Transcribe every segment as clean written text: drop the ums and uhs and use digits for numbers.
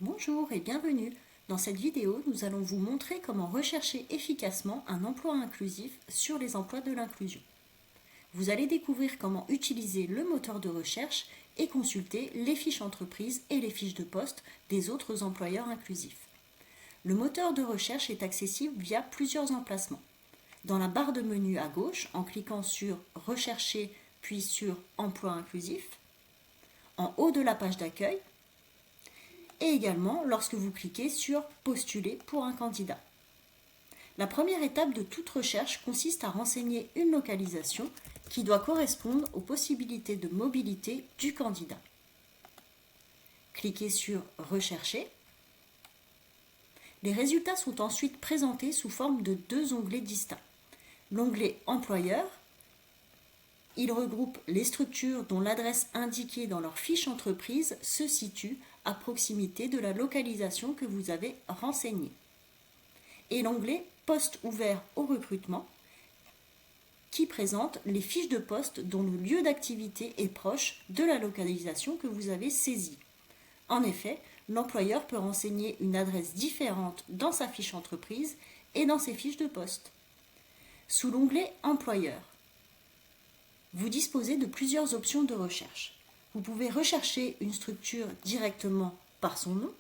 Bonjour et bienvenue. Dans cette vidéo, nous allons vous montrer comment rechercher efficacement un emploi inclusif sur les emplois de l'inclusion. Vous allez découvrir comment utiliser le moteur de recherche et consulter les fiches entreprises et les fiches de poste des autres employeurs inclusifs. Le moteur de recherche est accessible via plusieurs emplacements. Dans la barre de menu à gauche, en cliquant sur « Rechercher » puis sur « Emploi inclusif », en haut de la page d'accueil, et également lorsque vous cliquez sur « Postuler pour un candidat ». La première étape de toute recherche consiste à renseigner une localisation qui doit correspondre aux possibilités de mobilité du candidat. Cliquez sur « Rechercher ». Les résultats sont ensuite présentés sous forme de deux onglets distincts. L'onglet « Employeur », il regroupe les structures dont l'adresse indiquée dans leur fiche entreprise se situe à proximité de la localisation que vous avez renseignée. Et l'onglet « Poste ouvert au recrutement » qui présente les fiches de poste dont le lieu d'activité est proche de la localisation que vous avez saisie. En effet, l'employeur peut renseigner une adresse différente dans sa fiche entreprise et dans ses fiches de poste. Sous l'onglet « Employeur », vous disposez de plusieurs options de recherche. Vous pouvez rechercher une structure directement par son nom.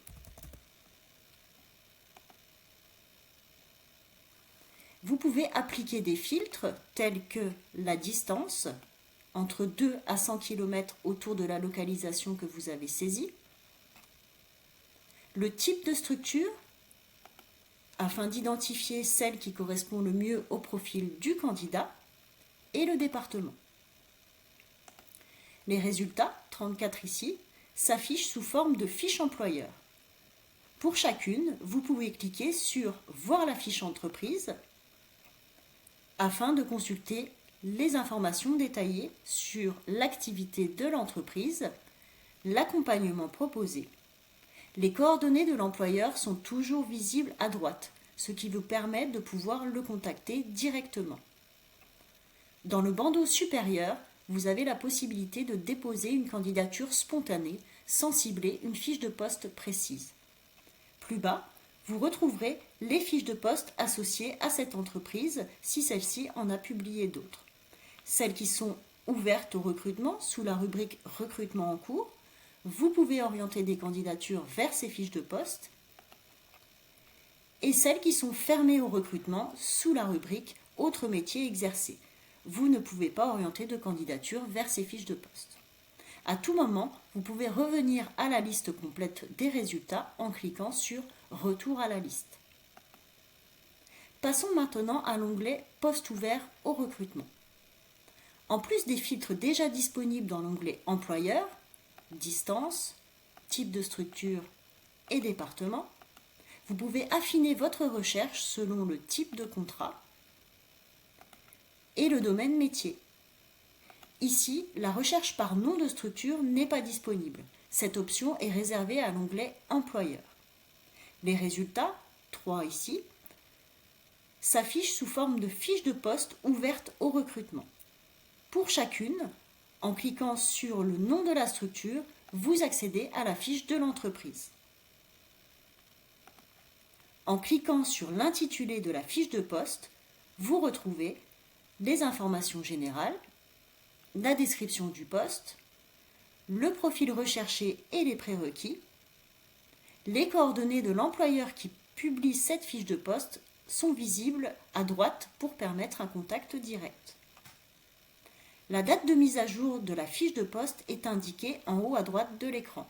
Vous pouvez appliquer des filtres tels que la distance, entre 2 à 100 km autour de la localisation que vous avez saisie, le type de structure, afin d'identifier celle qui correspond le mieux au profil du candidat, et le département. Les résultats, 34 ici, s'affichent sous forme de fiche employeur. Pour chacune, vous pouvez cliquer sur « Voir la fiche entreprise » afin de consulter les informations détaillées sur l'activité de l'entreprise, l'accompagnement proposé. Les coordonnées de l'employeur sont toujours visibles à droite, ce qui vous permet de pouvoir le contacter directement. Dans le bandeau supérieur, vous avez la possibilité de déposer une candidature spontanée sans cibler une fiche de poste précise. Plus bas, vous retrouverez les fiches de poste associées à cette entreprise si celle-ci en a publié d'autres. Celles qui sont ouvertes au recrutement sous la rubrique « Recrutement en cours », vous pouvez orienter des candidatures vers ces fiches de poste, et celles qui sont fermées au recrutement sous la rubrique « Autres métiers exercés ». Vous ne pouvez pas orienter de candidature vers ces fiches de poste. À tout moment, vous pouvez revenir à la liste complète des résultats en cliquant sur « Retour à la liste ». Passons maintenant à l'onglet « Poste ouvert au recrutement ». En plus des filtres déjà disponibles dans l'onglet « Employeur », distance, type de structure et département, vous pouvez affiner votre recherche selon le type de contrat et le domaine métier. Ici, la recherche par nom de structure n'est pas disponible. Cette option est réservée à l'onglet « Employeur ». Les résultats, 3 ici, s'affichent sous forme de fiches de poste ouvertes au recrutement. Pour chacune, en cliquant sur le nom de la structure, vous accédez à la fiche de l'entreprise. En cliquant sur l'intitulé de la fiche de poste, vous retrouvez les informations générales, la description du poste, le profil recherché et les prérequis. Les coordonnées de l'employeur qui publie cette fiche de poste sont visibles à droite pour permettre un contact direct. La date de mise à jour de la fiche de poste est indiquée en haut à droite de l'écran.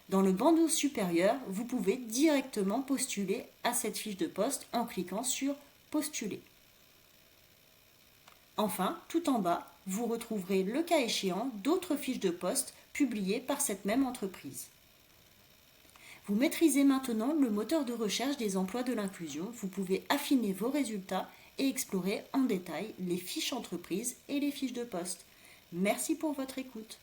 Dans le bandeau supérieur, vous pouvez directement postuler à cette fiche de poste en cliquant sur « Postuler ». Enfin, tout en bas, vous retrouverez le cas échéant d'autres fiches de poste publiées par cette même entreprise. Vous maîtrisez maintenant le moteur de recherche des emplois de l'inclusion. Vous pouvez affiner vos résultats et explorer en détail les fiches entreprises et les fiches de poste. Merci pour votre écoute.